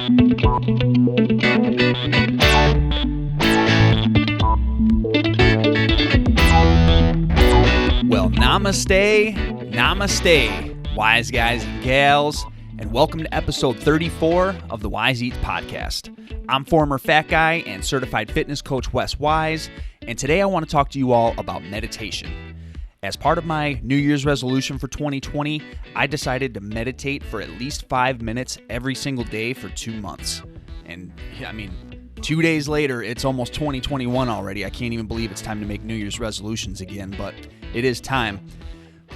Well, namaste, wise guys and gals, and welcome to episode 34 of the Wise Eats podcast. I'm former fat guy and certified fitness coach Wes Wise, and today I want to talk to you all about meditation. As part of my New Year's resolution for 2020, I decided to meditate for at least 5 minutes every single day for 2 months. And 2 days later, it's almost 2021 already. I can't even believe it's time to make New Year's resolutions again, but it is time.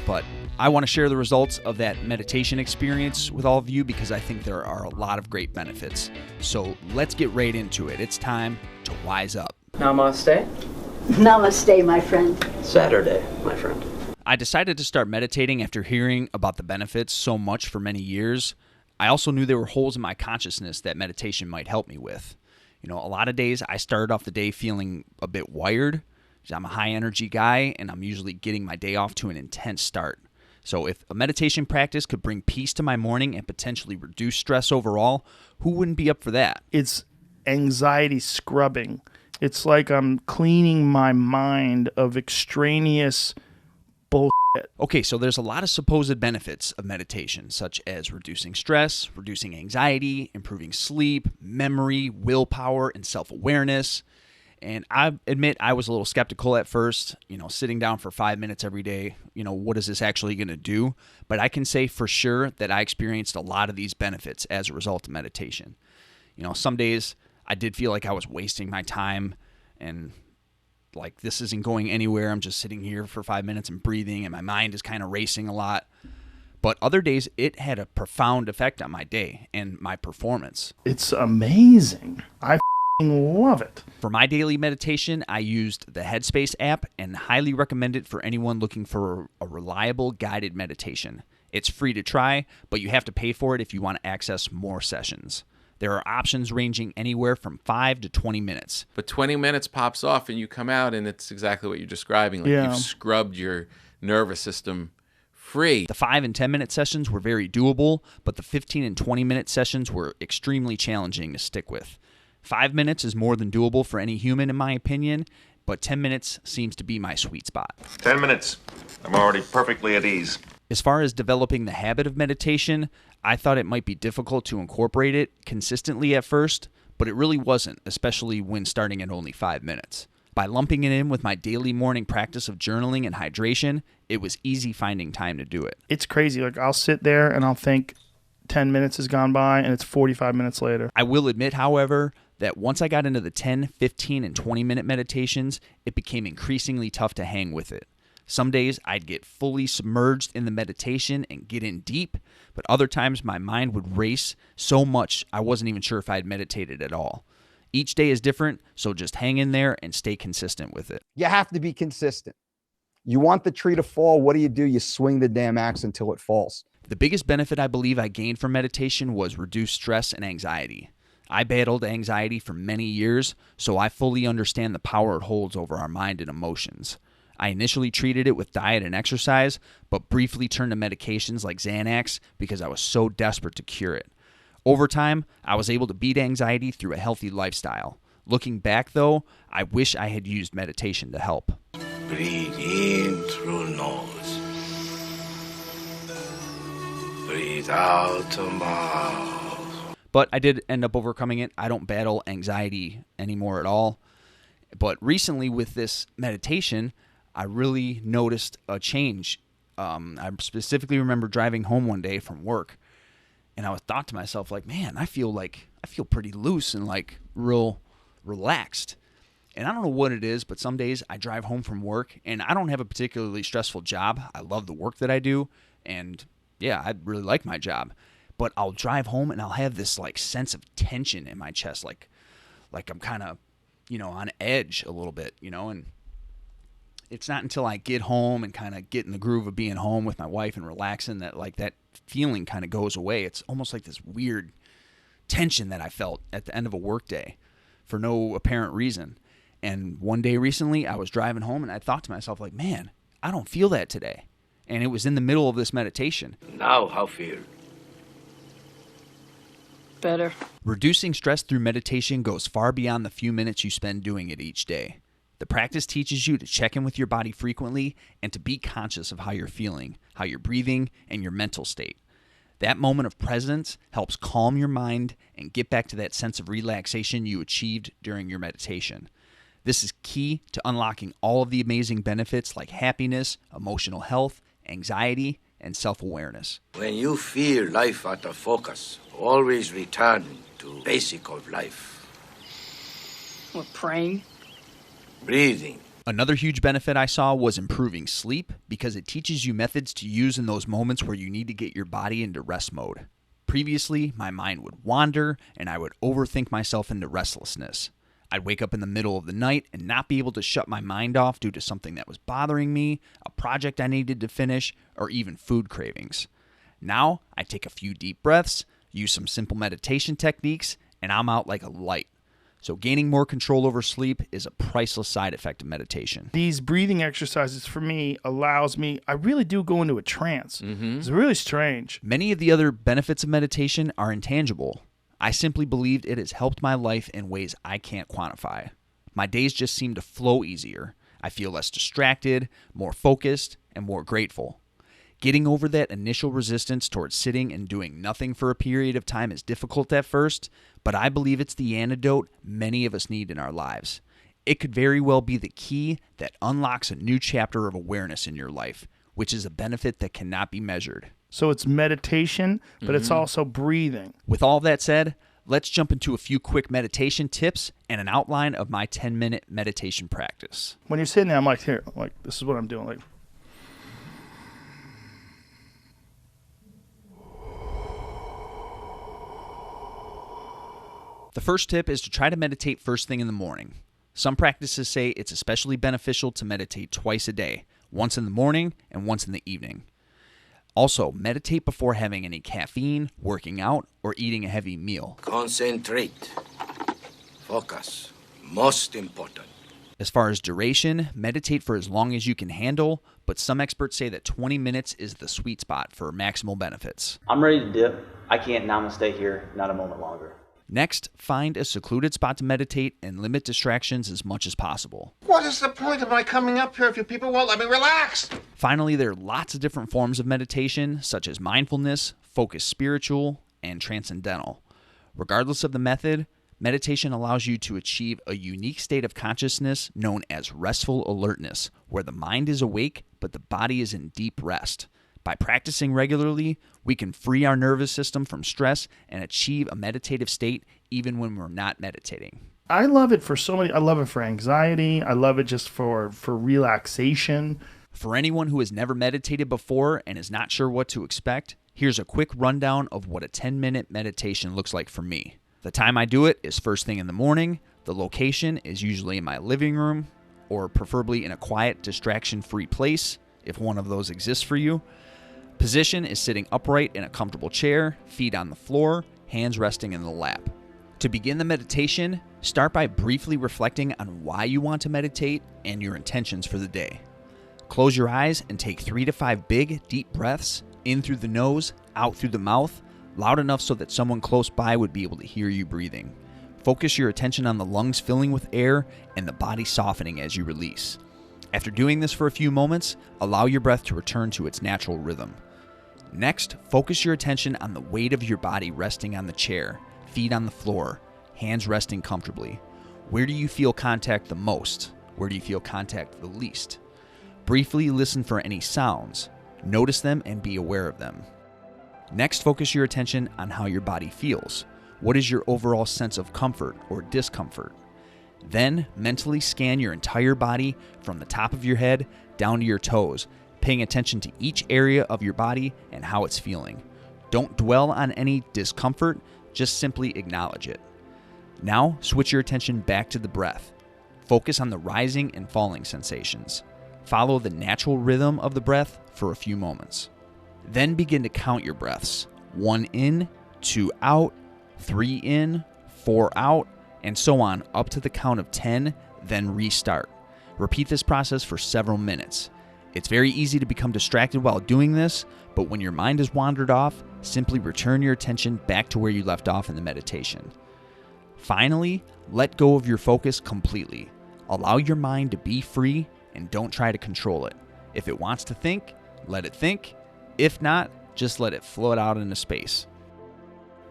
But I want to share the results of that meditation experience with all of you because I think there are a lot of great benefits. So let's get right into it. It's time to wise up. Namaste. Namaste, my friend. Saturday, my friend. I decided to start meditating after hearing about the benefits so much for many years. I also knew there were holes in my consciousness that meditation might help me with. A lot of days I started off the day feeling a bit wired. I'm a high energy guy and I'm usually getting my day off to an intense start. So if a meditation practice could bring peace to my morning and potentially reduce stress overall, who wouldn't be up for that? It's anxiety scrubbing. It's like I'm cleaning my mind of extraneous bullshit. Okay, so there's a lot of supposed benefits of meditation, such as reducing stress, reducing anxiety, improving sleep, memory, willpower, and self-awareness. And I admit I was a little skeptical at first, sitting down for 5 minutes every day, what is this actually going to do? But I can say for sure that I experienced a lot of these benefits as a result of meditation. Some days I did feel like I was wasting my time and like this isn't going anywhere. I'm just sitting here for 5 minutes and breathing and my mind is kind of racing a lot. But other days it had a profound effect on my day and my performance. It's amazing. I love it. For my daily meditation, I used the Headspace app and highly recommend it for anyone looking for a reliable guided meditation. It's free to try, but you have to pay for it if you want to access more sessions. There are options ranging anywhere from 5 to 20 minutes. But 20 minutes pops off and you come out and it's exactly what you're describing. Like You've scrubbed your nervous system free. The 5 and 10 minute sessions were very doable, but the 15 and 20 minute sessions were extremely challenging to stick with. 5 minutes is more than doable for any human in my opinion, but 10 minutes seems to be my sweet spot. 10 minutes. I'm already perfectly at ease. As far as developing the habit of meditation, I thought it might be difficult to incorporate it consistently at first, but it really wasn't, especially when starting at only 5 minutes. By lumping it in with my daily morning practice of journaling and hydration, it was easy finding time to do it. It's crazy. Like I'll sit there and I'll think 10 minutes has gone by and it's 45 minutes later. I will admit, however, that once I got into the 10, 15, and 20-minute meditations, it became increasingly tough to hang with it. Some days I'd get fully submerged in the meditation and get in deep, but other times my mind would race so much I wasn't even sure if I'd meditated at all. Each day is different, so just hang in there and stay consistent with it. You have to be consistent. You want the tree to fall, what do? You swing the damn axe until it falls. The biggest benefit I believe I gained from meditation was reduced stress and anxiety. I battled anxiety for many years, so I fully understand the power it holds over our mind and emotions. I initially treated it with diet and exercise, but briefly turned to medications like Xanax because I was so desperate to cure it. Over time, I was able to beat anxiety through a healthy lifestyle. Looking back, though, I wish I had used meditation to help. Breathe in through nose. Breathe out the mouth. But I did end up overcoming it. I don't battle anxiety anymore at all. But recently with this meditation, I really noticed a change. I specifically remember driving home one day from work, and I thought to myself, like, man, I feel pretty loose and like real relaxed. And I don't know what it is, but some days I drive home from work, and I don't have a particularly stressful job. I love the work that I do, and yeah, I really like my job. But I'll drive home and I'll have this like sense of tension in my chest, like I'm kind of, on edge a little bit, and it's not until I get home and kind of get in the groove of being home with my wife and relaxing that like that feeling kind of goes away. It's almost like this weird tension that I felt at the end of a work day for no apparent reason. And one day recently I was driving home and I thought to myself, like, man, I don't feel that today. And it was in the middle of this meditation. Now how feel? better. Reducing stress through meditation goes far beyond the few minutes you spend doing it each day. The practice teaches you to check in with your body frequently and to be conscious of how you're feeling, how you're breathing, and your mental state. That moment of presence helps calm your mind and get back to that sense of relaxation you achieved during your meditation. This is key to unlocking all of the amazing benefits like happiness, emotional health, anxiety, and self-awareness. When you feel life out of focus, always return to basic of life. What, praying? Breathing. Another huge benefit I saw was improving sleep because it teaches you methods to use in those moments where you need to get your body into rest mode. Previously, my mind would wander and I would overthink myself into restlessness. I'd wake up in the middle of the night and not be able to shut my mind off due to something that was bothering me, a project I needed to finish, or even food cravings. Now, I take a few deep breaths, use some simple meditation techniques, and I'm out like a light. So gaining more control over sleep is a priceless side effect of meditation. These breathing exercises for me allows me, I really do go into a trance. It's really strange. Many of the other benefits of meditation are intangible. I simply believed it has helped my life in ways I can't quantify. My days just seem to flow easier. I feel less distracted, more focused, and more grateful. Getting over that initial resistance towards sitting and doing nothing for a period of time is difficult at first, but I believe it's the antidote many of us need in our lives. It could very well be the key that unlocks a new chapter of awareness in your life, which is a benefit that cannot be measured. So it's meditation, but it's also breathing. With all that said, let's jump into a few quick meditation tips and an outline of my 10-minute meditation practice. When you're sitting there, I'm like, here, like, this is what I'm doing. Like, the first tip is to try to meditate first thing in the morning. Some practices say it's especially beneficial to meditate twice a day, once in the morning and once in the evening. Also, meditate before having any caffeine, working out, or eating a heavy meal. Concentrate. Focus. Most important. As far as duration, meditate for as long as you can handle, but some experts say that 20 minutes is the sweet spot for maximal benefits. I'm ready to dip. I can't namaste here, not a moment longer. Next, find a secluded spot to meditate and limit distractions as much as possible. What is the point of my coming up here if you people won't let me relax? Finally, there are lots of different forms of meditation, such as mindfulness, focused spiritual, and transcendental. Regardless of the method, meditation allows you to achieve a unique state of consciousness known as restful alertness, where the mind is awake but the body is in deep rest. By practicing regularly, we can free our nervous system from stress and achieve a meditative state even when we're not meditating. I love it for so many. I love it for anxiety. I love it just for relaxation. For anyone who has never meditated before and is not sure what to expect, here's a quick rundown of what a 10-minute meditation looks like for me. The time I do it is first thing in the morning. The location is usually in my living room, or preferably in a quiet, distraction-free place, if one of those exists for you. Position is sitting upright in a comfortable chair, feet on the floor, hands resting in the lap. To begin the meditation, start by briefly reflecting on why you want to meditate and your intentions for the day. Close your eyes and take 3 to 5 big, deep breaths, in through the nose, out through the mouth, loud enough so that someone close by would be able to hear you breathing. Focus your attention on the lungs filling with air and the body softening as you release. After doing this for a few moments, allow your breath to return to its natural rhythm. Next, focus your attention on the weight of your body resting on the chair, feet on the floor, hands resting comfortably. Where do you feel contact the most? Where do you feel contact the least? Briefly listen for any sounds. Notice them and be aware of them. Next, focus your attention on how your body feels. What is your overall sense of comfort or discomfort? Then, mentally scan your entire body from the top of your head down to your toes, paying attention to each area of your body and how it's feeling. Don't dwell on any discomfort, just simply acknowledge it. Now, switch your attention back to the breath. Focus on the rising and falling sensations. Follow the natural rhythm of the breath for a few moments. Then begin to count your breaths. 1 in, 2 out, 3 in, 4 out, and so on up to the count of 10, then restart. Repeat this process for several minutes. It's very easy to become distracted while doing this, but when your mind has wandered off, simply return your attention back to where you left off in the meditation. Finally, let go of your focus completely. Allow your mind to be free and don't try to control it. If it wants to think, let it think. If not, just let it float out into space.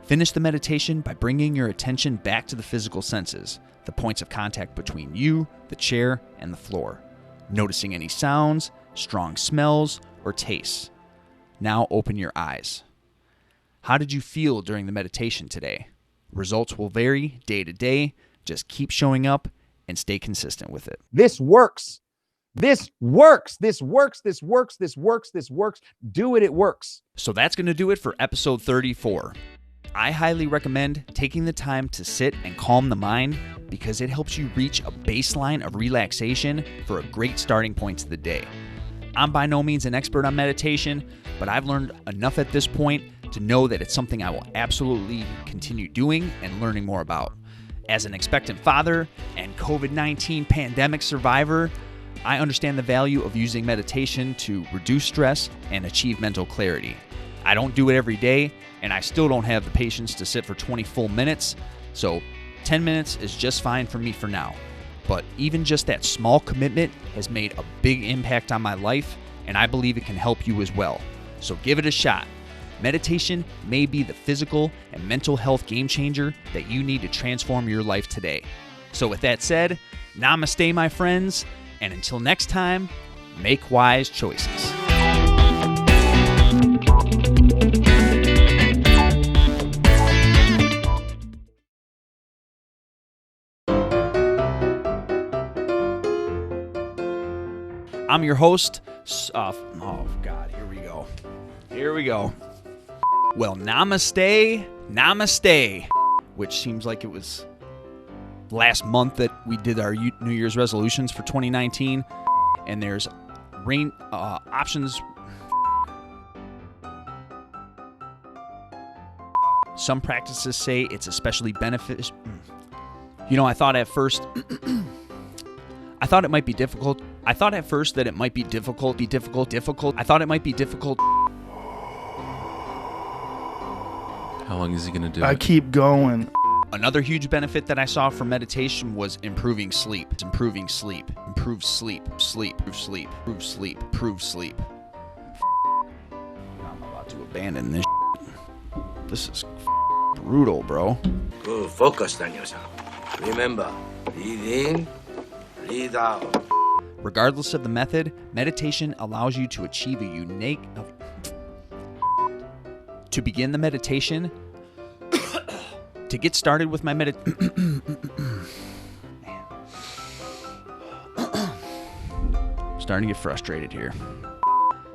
Finish the meditation by bringing your attention back to the physical senses, the points of contact between you, the chair, and the floor. Noticing any sounds, strong smells, or tastes. Now open your eyes. How did you feel during the meditation today? Results will vary day to day. Just keep showing up and stay consistent with it. This works. This works. This works. This works. This works. This works. Do it. It works. So that's going to do it for episode 34. I highly recommend taking the time to sit and calm the mind because it helps you reach a baseline of relaxation for a great starting point to the day. I'm by no means an expert on meditation, but I've learned enough at this point to know that it's something I will absolutely continue doing and learning more about. As an expectant father and COVID-19 pandemic survivor, I understand the value of using meditation to reduce stress and achieve mental clarity. I don't do it every day, and I still don't have the patience to sit for 20 full minutes, so 10 minutes is just fine for me for now. But even just that small commitment has made a big impact on my life, and I believe it can help you as well. So give it a shot. Meditation may be the physical and mental health game changer that you need to transform your life today. So with that said, namaste, my friends, and until next time, make wise choices. I'm your host. Oh, God, here we go. Here we go. Well, namaste, namaste, which seems like it was last month that we did our New Year's resolutions for 2019, and there's options. Some practices say it's especially beneficial. You know, I thought at first I thought it might be difficult. I thought at first that it might be difficult. I thought it might be difficult. How long is he going to do I it? keep going. Another huge benefit that I saw from meditation was improving sleep. Improving sleep. Improve sleep. Sleep. Improve sleep. Improve sleep. Improve sleep. I'm about to abandon this. This is brutal, bro. Good. Focus on yourself. Remember, breathe in, breathe out. Regardless of the method, meditation allows you to achieve a unique... To begin the meditation... To get started with my starting to get frustrated here.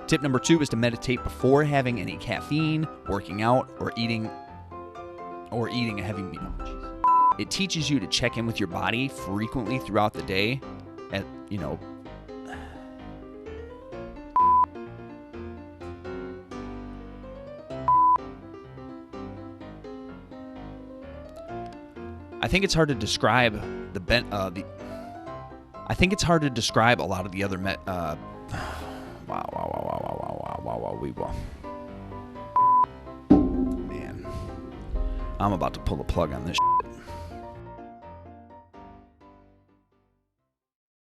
Tip number 2 is to meditate before having any caffeine, working out, or eating a heavy meal. It teaches you to check in with your body frequently throughout the day. I think it's hard to describe I think it's hard to describe a lot of the other Man, I'm about to pull the plug on this.